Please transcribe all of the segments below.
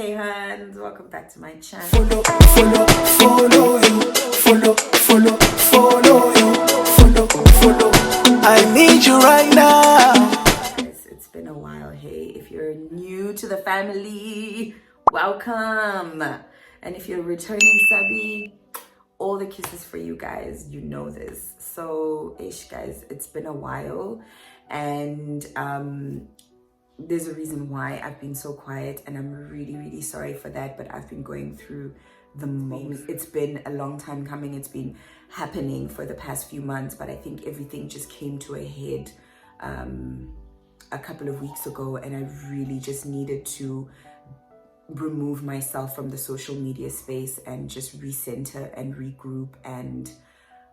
Hey Huns, welcome back to my channel. Follow you. Follow. I need you right now. Guys, it's been a while. Hey, if you're new to the family, welcome. And if you're returning subby, all the kisses for you guys. You know this. So, guys, it's been a while, and there's a reason why I've been so quiet, and I'm really sorry for that, but I've been going through the most. It's been a long time coming. It's been happening for the past few months, but I think everything just came to a head a couple of weeks ago, and I really just needed to remove myself from the social media space and just recenter and regroup and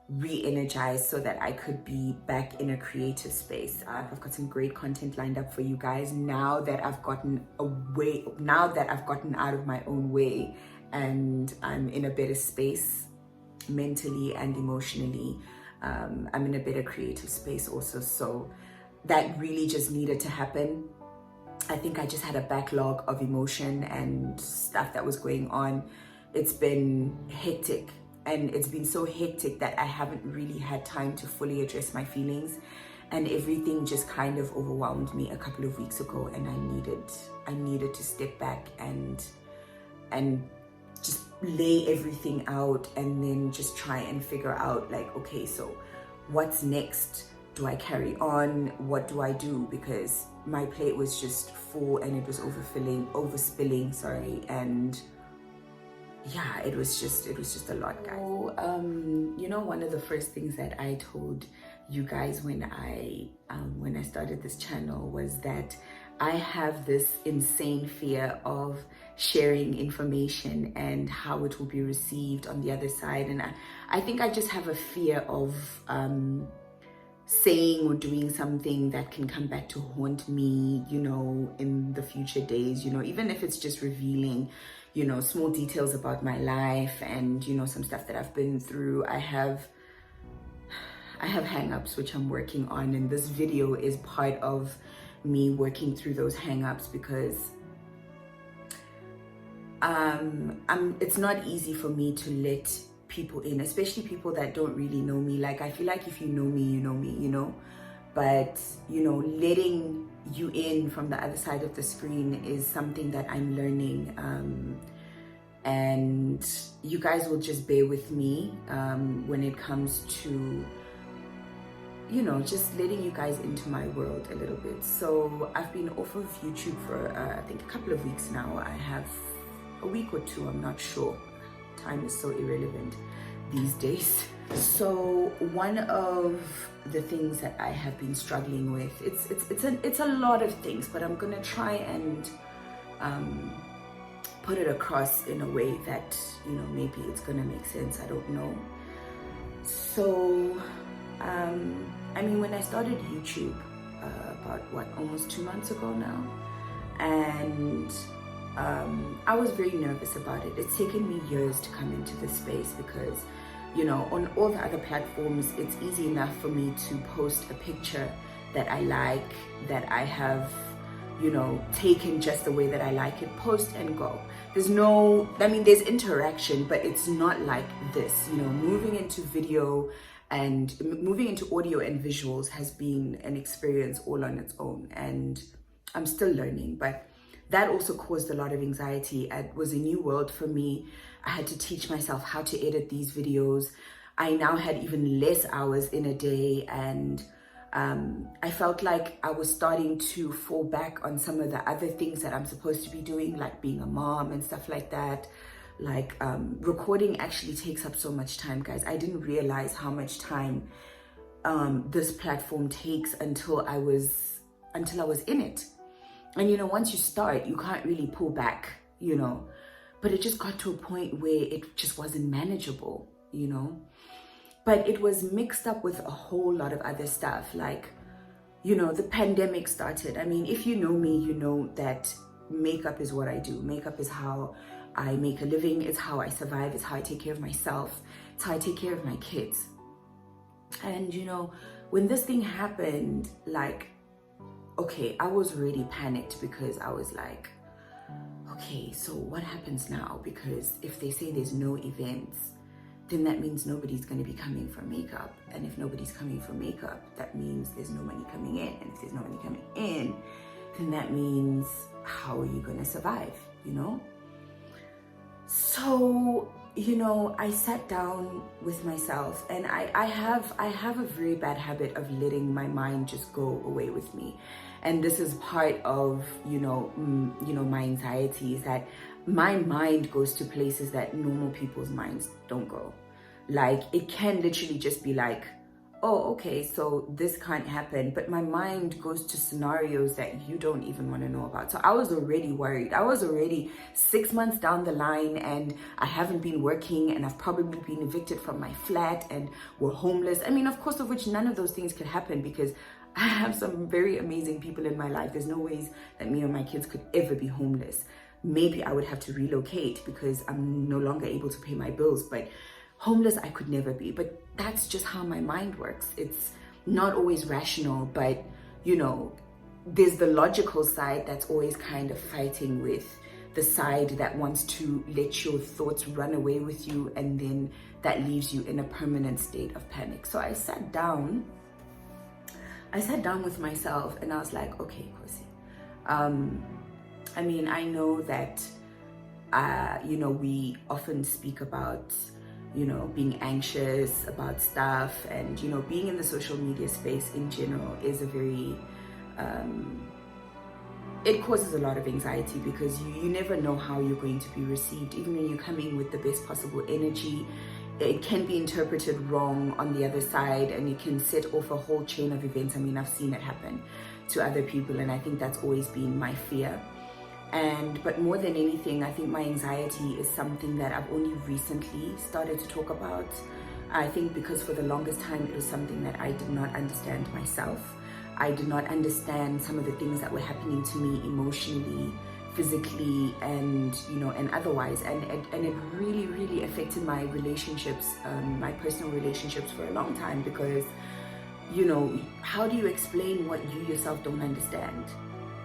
re-energize so that I could be back in a creative space. I've got some great content lined up for you guys now that I've gotten out of my own way and I'm in a better space mentally and emotionally. I'm in a better creative space also, so that really just needed to happen. I think I just had a backlog of emotion and stuff that was going on. It's been hectic. And it's been so hectic that I haven't really had time to fully address my feelings, and everything just kind of overwhelmed me a couple of weeks ago, and I needed to step back and just lay everything out and then just try and figure out, like, okay, so what's next? Do I carry on? What do I do? Because my plate was just full and it was overspilling, sorry, and yeah, it was just a lot, guys. So, one of the first things that I told you guys when I started this channel was that I have this insane fear of sharing information and how it will be received on the other side, and I think I just have a fear of saying or doing something that can come back to haunt me, in the future days, even if it's just revealing small details about my life and some stuff that I've been through. I have hang-ups which I'm working on, and this video is part of me working through those hang-ups, because it's not easy for me to let people in, especially people that don't really know me. Like, I feel like if you know me, you know me, but letting you in from the other side of the screen is something that I'm learning, and you guys will just bear with me when it comes to just letting you guys into my world a little bit. So I've been off of YouTube for I think a couple of weeks now. I have a week or two, I'm not sure. Time is so irrelevant these days. So one of the things that I have been struggling with, it's a lot of things, but I'm gonna try and put it across in a way that maybe it's gonna make sense. I don't know. So when I started YouTube about almost 2 months ago now, and I was very nervous about it. It's taken me years to come into this space because on all the other platforms, it's easy enough for me to post a picture that I like, that I have taken just the way that I like it, post and go. There's interaction, but it's not like this. Moving into video and moving into audio and visuals has been an experience all on its own, and I'm still learning, but that also caused a lot of anxiety. It was a new world for me. I had to teach myself how to edit these videos. I now had even less hours in a day, and I felt like I was starting to fall back on some of the other things that I'm supposed to be doing, like being a mom and stuff like that. Like recording actually takes up so much time, guys. I didn't realize how much time this platform takes until I was in it. And once you start, you can't really pull back, but it just got to a point where it just wasn't manageable, but it was mixed up with a whole lot of other stuff. Like, the pandemic started. If you know me, you know that makeup is what I do. Makeup is how I make a living. It's how I survive. It's how I take care of myself. It's how I take care of my kids. And when this thing happened, like, okay, I was really panicked because I was like, okay, so what happens now? Because if they say there's no events, then that means nobody's going to be coming for makeup. And if nobody's coming for makeup, that means there's no money coming in. And if there's no money coming in, then that means how are you going to survive, you know? So, you know, I sat down with myself, and I have a very bad habit of letting my mind just go away with me. And this is part of, my anxiety, is that my mind goes to places that normal people's minds don't go. Like, it can literally just be like, oh, okay, so this can't happen. But my mind goes to scenarios that you don't even want to know about. So I was already worried. I was already 6 months down the line, and I haven't been working, and I've probably been evicted from my flat, and we're homeless. I mean, of course, of which none of those things could happen, because I have some very amazing people in my life. There's no ways that me or my kids could ever be homeless. Maybe I would have to relocate because I'm no longer able to pay my bills, but homeless I could never be. But that's just how my mind works. It's not always rational, but there's the logical side that's always kind of fighting with the side that wants to let your thoughts run away with you, and then that leaves you in a permanent state of panic. So I sat down with myself, and I was like, okay, Khosi, I know that we often speak about being anxious about stuff, and being in the social media space in general is a very it causes a lot of anxiety, because you never know how you're going to be received. Even when you're coming with the best possible energy, it can be interpreted wrong on the other side, and it can set off a whole chain of events. I mean, I've seen it happen to other people, and I think that's always been my fear. But more than anything, I think my anxiety is something that I've only recently started to talk about. I think because for the longest time it was something that I did not understand myself. I did not understand some of the things that were happening to me emotionally, physically, and otherwise, and it really, really affected my relationships, my personal relationships, for a long time, because how do you explain what you yourself don't understand?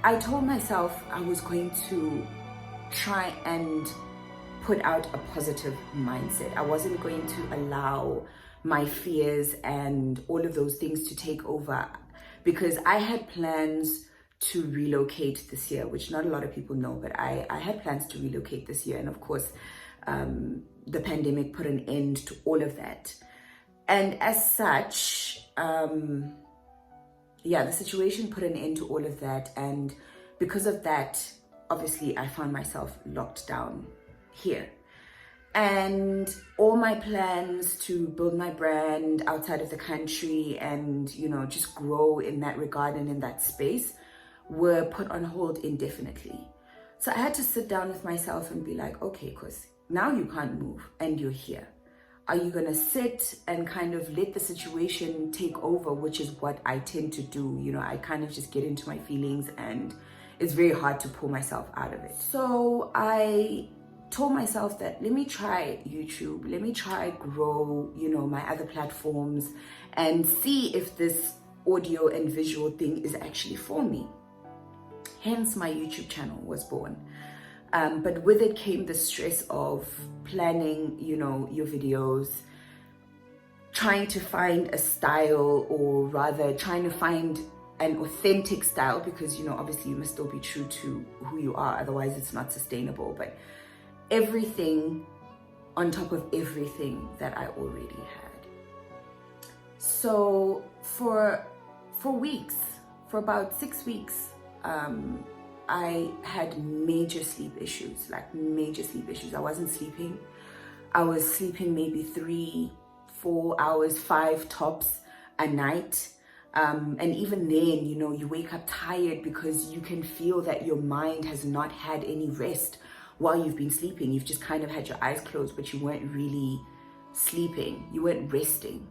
I told myself I was going to try and put out a positive mindset. I wasn't going to allow my fears and all of those things to take over, because I had plans to relocate this year, which not a lot of people know, but I had plans to relocate this year. And of course, the pandemic put an end to all of that. And as such, the situation put an end to all of that. And because of that, obviously, I found myself locked down here. And all my plans to build my brand outside of the country and, just grow in that regard and in that space were put on hold indefinitely. So I had to sit down with myself and be like, okay, because now you can't move and you're here. Are you going to sit and kind of let the situation take over, which is what I tend to do? I kind of just get into my feelings, and it's very hard to pull myself out of it. So I told myself that let me try YouTube, let me try grow, my other platforms, and see if this audio and visual thing is actually for me. Hence my YouTube channel was born. But with it came the stress of planning, your videos, trying to find a style, or rather trying to find an authentic style, because, obviously you must still be true to who you are. Otherwise it's not sustainable. But everything on top of everything that I already had. So for weeks, for about 6 weeks, I had major sleep issues, I wasn't sleeping. I was sleeping maybe 3-4 hours, 5 tops a night. And even then, you wake up tired, because you can feel that your mind has not had any rest while you've been sleeping. You've just kind of had your eyes closed, but you weren't really sleeping. You weren't resting.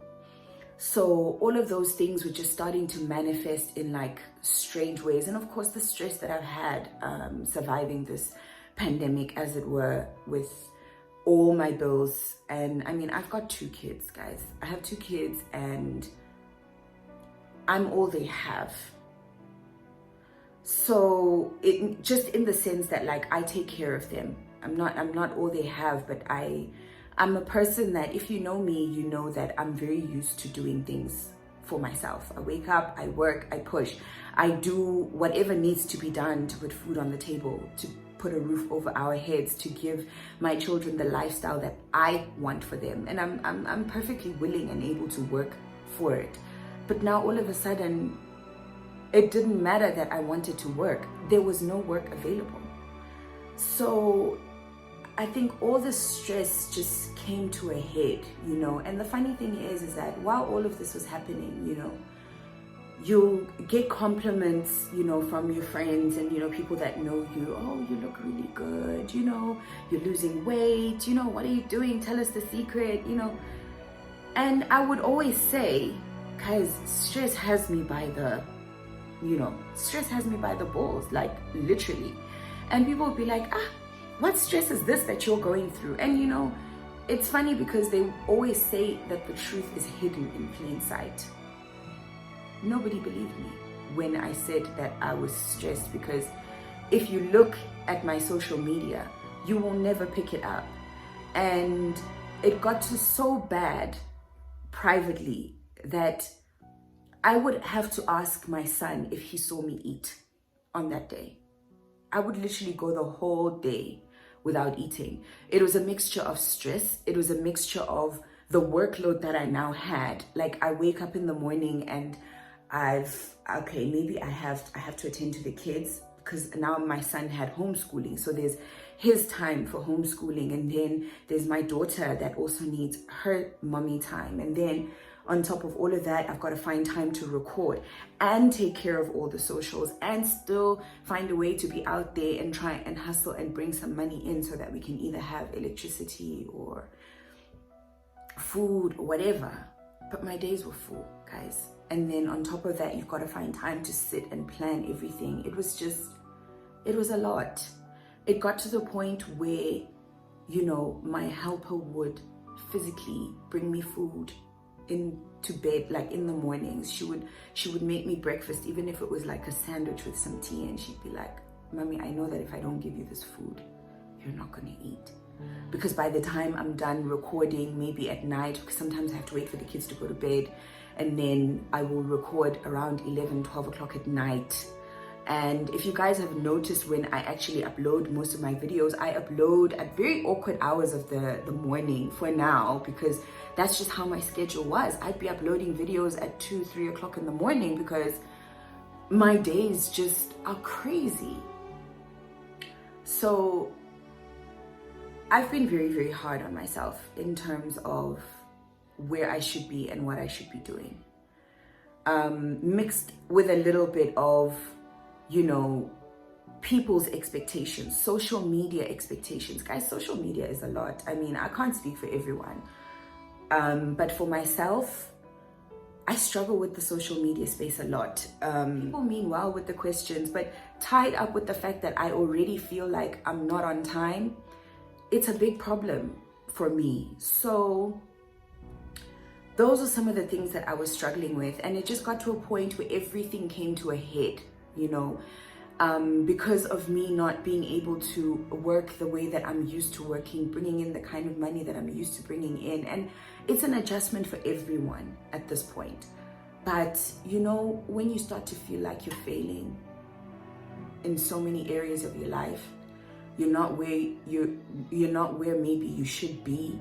So all of those things were just starting to manifest in like strange ways. And of course, the stress that I've had surviving this pandemic, as it were, with all my bills. And I've got 2 kids, guys. I have 2 kids, and I'm all they have. So it just in the sense that like I take care of them. I'm not all they have, but I'm a person that if you know me, you know that I'm very used to doing things for myself. I wake up, I work, I push. I do whatever needs to be done to put food on the table, to put a roof over our heads, to give my children the lifestyle that I want for them. And I'm perfectly willing and able to work for it. But now all of a sudden, it didn't matter that I wanted to work. There was no work available. So I think all the stress just came to a head, you know. And the funny thing is that while all of this was happening, you know, you get compliments, you know, from your friends and, you know, people that know you. Oh, you look really good, you know, you're losing weight, you know, what are you doing? Tell us the secret, you know. And I would always say, guys, stress has me by the, you know, stress has me by the balls, like literally. And people would be like, what stress is this that you're going through? And, you know, it's funny because they always say that the truth is hidden in plain sight. Nobody believed me when I said that I was stressed, because if you look at my social media, you will never pick it up. And it got to so bad privately that I would have to ask my son if he saw me eat on that day. I would literally go the whole day without eating. It was a mixture of stress. It was a mixture of the workload that I now had. Like I wake up in the morning and maybe I have to attend to the kids, because now my son had homeschooling. So there's his time for homeschooling. And then there's my daughter that also needs her mommy time. And then on top of all of that, I've got to find time to record and take care of all the socials and still find a way to be out there and try and hustle and bring some money in so that we can either have electricity or food or whatever. But my days were full, guys. And then on top of that, you've got to find time to sit and plan everything. It was a lot. It got to the point where, you know, my helper would physically bring me food into bed, like in the mornings. She would make me breakfast, even if it was like a sandwich with some tea, and she'd be like, Mommy, I know that if I don't give you this food, you're not gonna eat. Because by the time I'm done recording, maybe at night, because sometimes I have to wait for the kids to go to bed, and then I will record around 11, 12 o'clock at night. And if you guys have noticed, when I actually upload most of my videos, I upload at very awkward hours of the morning for now, because that's just how my schedule was. I'd be uploading videos at 2, 3 o'clock in the morning because my days just are crazy. So I've been very, very hard on myself in terms of where I should be and what I should be doing. Mixed with a little bit of, you know, people's expectations, social media expectations. Guys, social media is a lot. I mean, I can't speak for everyone. But for myself, I struggle with the social media space a lot. People mean well with the questions, but tied up with the fact that I already feel like I'm not on time, it's a big problem for me. So those are some of the things that I was struggling with. And it just got to a point where everything came to a head, you know, because of me not being able to work the way that I'm used to working, bringing in the kind of money that I'm used to bringing in. And it's an adjustment for everyone at this point. But, you know, when you start to feel like you're failing in so many areas of your life, you're not where maybe you should be.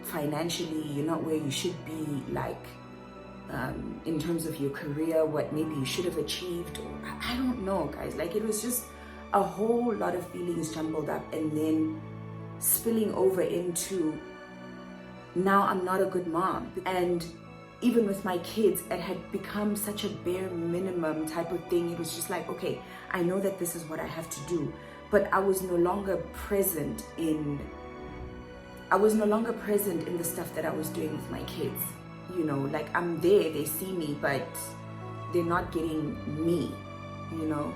Financially, you're not where you should be, like in terms of your career, what maybe you should have achieved, or I don't know, guys. Like, it was just a whole lot of feelings jumbled up, and then spilling over into, now I'm not a good mom. And even with my kids, it had become such a bare minimum type of thing. It was just like, okay, I know that this is what I have to do, but I was no longer present in the stuff that I was doing with my kids. You know, like, I'm there, they see me, but they're not getting me, you know?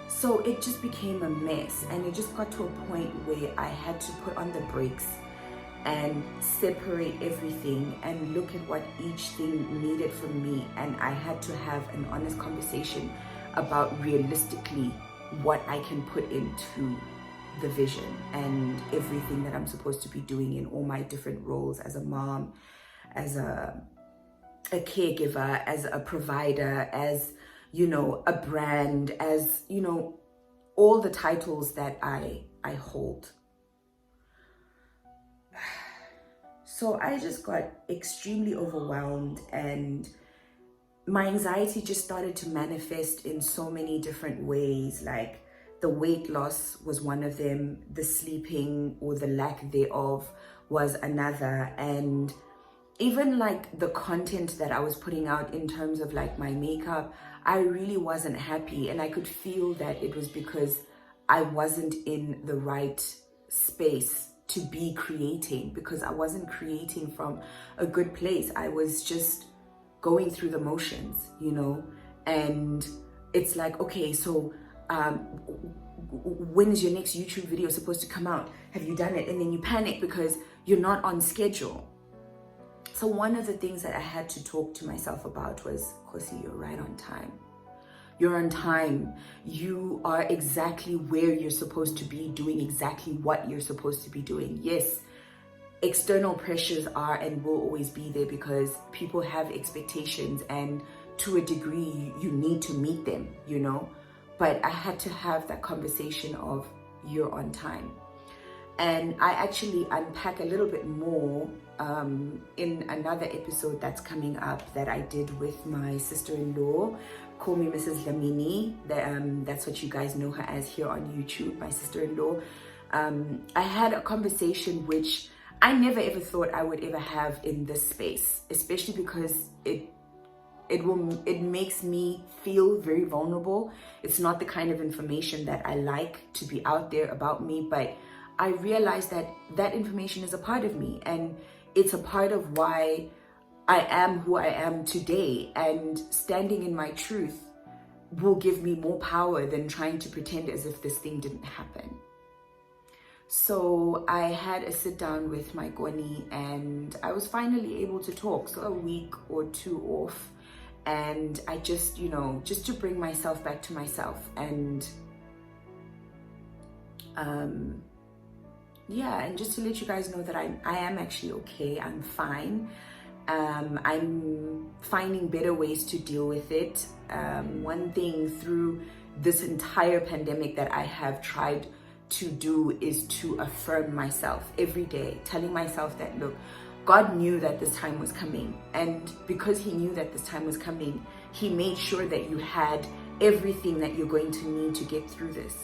So it just became a mess, and it just got to a point where I had to put on the brakes and separate everything and look at what each thing needed from me. And I had to have an honest conversation about realistically what I can put into the vision and everything that I'm supposed to be doing in all my different roles as a mom, as a caregiver, as a provider, as, you know, a brand, as, you know, all the titles that I hold. So I just got extremely overwhelmed, and my anxiety just started to manifest in so many different ways. Like the weight loss was one of them, the sleeping or the lack thereof was another, and even like the content that I was putting out in terms of like my makeup, I really wasn't happy, and I could feel that it was because I wasn't in the right space to be creating, because I wasn't creating from a good place. I was just going through the motions, you know. And it's like, okay, so when is your next YouTube video supposed to come out? Have you done it? And then you panic because you're not on schedule. So one of the things that I had to talk to myself about was, Khosi, you're right on time. You're on time. You are exactly where you're supposed to be, doing exactly what you're supposed to be doing. Yes, external pressures are and will always be there because people have expectations, and to a degree, you need to meet them, you know. But I had to have that conversation of, you're on time. And I actually unpack a little bit more in another episode that's coming up that I did with my sister-in-law. Call me Mrs. Lamini. That's what you guys know her as here on YouTube, my sister-in-law. I had a conversation which I never ever thought I would ever have in this space, especially because it makes me feel very vulnerable. It's not the kind of information that I like to be out there about me, but I realized that that information is a part of me, and it's a part of why I am who I am today. And standing in my truth will give me more power than trying to pretend as if this thing didn't happen. So I had a sit down with my Bongani, and I was finally able to talk. So a week or two off, and I just, you know, just to bring myself back to myself. And yeah, and just to let you guys know that I am actually okay. I'm fine. I'm finding better ways to deal with it. One thing through this entire pandemic that I have tried to do is to affirm myself every day, telling myself that, look, God knew that this time was coming. And because he knew that this time was coming, he made sure that you had everything that you're going to need to get through this.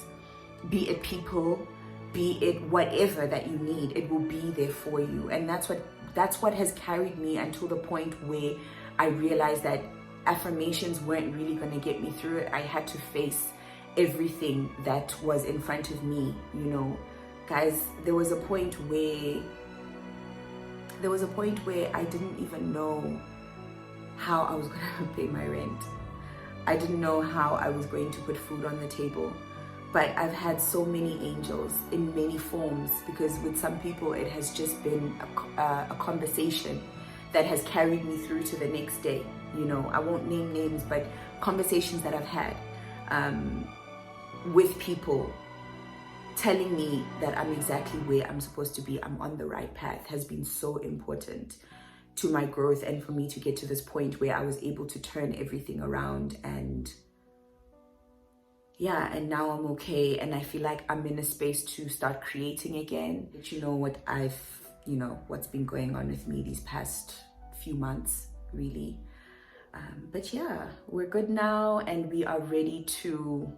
Be it people, be it whatever that you need, it will be there for you. And that's what has carried me until the point where I realized that affirmations weren't really going to get me through it. I had to face everything that was in front of me, you know. Guys, there was a point where I didn't even know how I was going to pay my rent. I didn't know how I was going to put food on the table. But I've had so many angels in many forms, because with some people it has just been a conversation that has carried me through to the next day. You know, I won't name names, but conversations that I've had with people telling me that I'm exactly where I'm supposed to be, I'm on the right path, has been so important to my growth and for me to get to this point where I was able to turn everything around. And yeah, and now I'm okay, and I feel like I'm in a space to start creating again. But you know what what's been going on with me these past few months, really. But yeah, we're good now, and we are ready to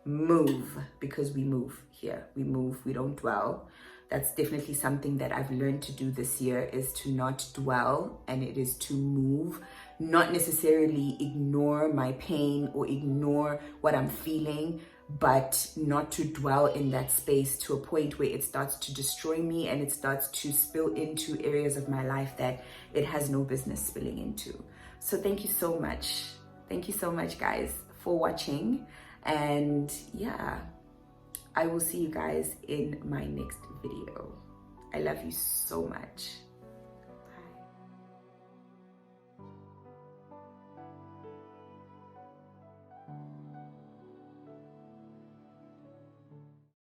move, because we move here. We move, we don't dwell. That's definitely something that I've learned to do this year, is to not dwell, and it is to move. Not necessarily ignore my pain or ignore what I'm feeling, but not to dwell in that space to a point where it starts to destroy me and it starts to spill into areas of my life that it has no business spilling into. So thank you so much. Thank you so much, guys, for watching. And yeah, I will see you guys in my next video. I love you so much.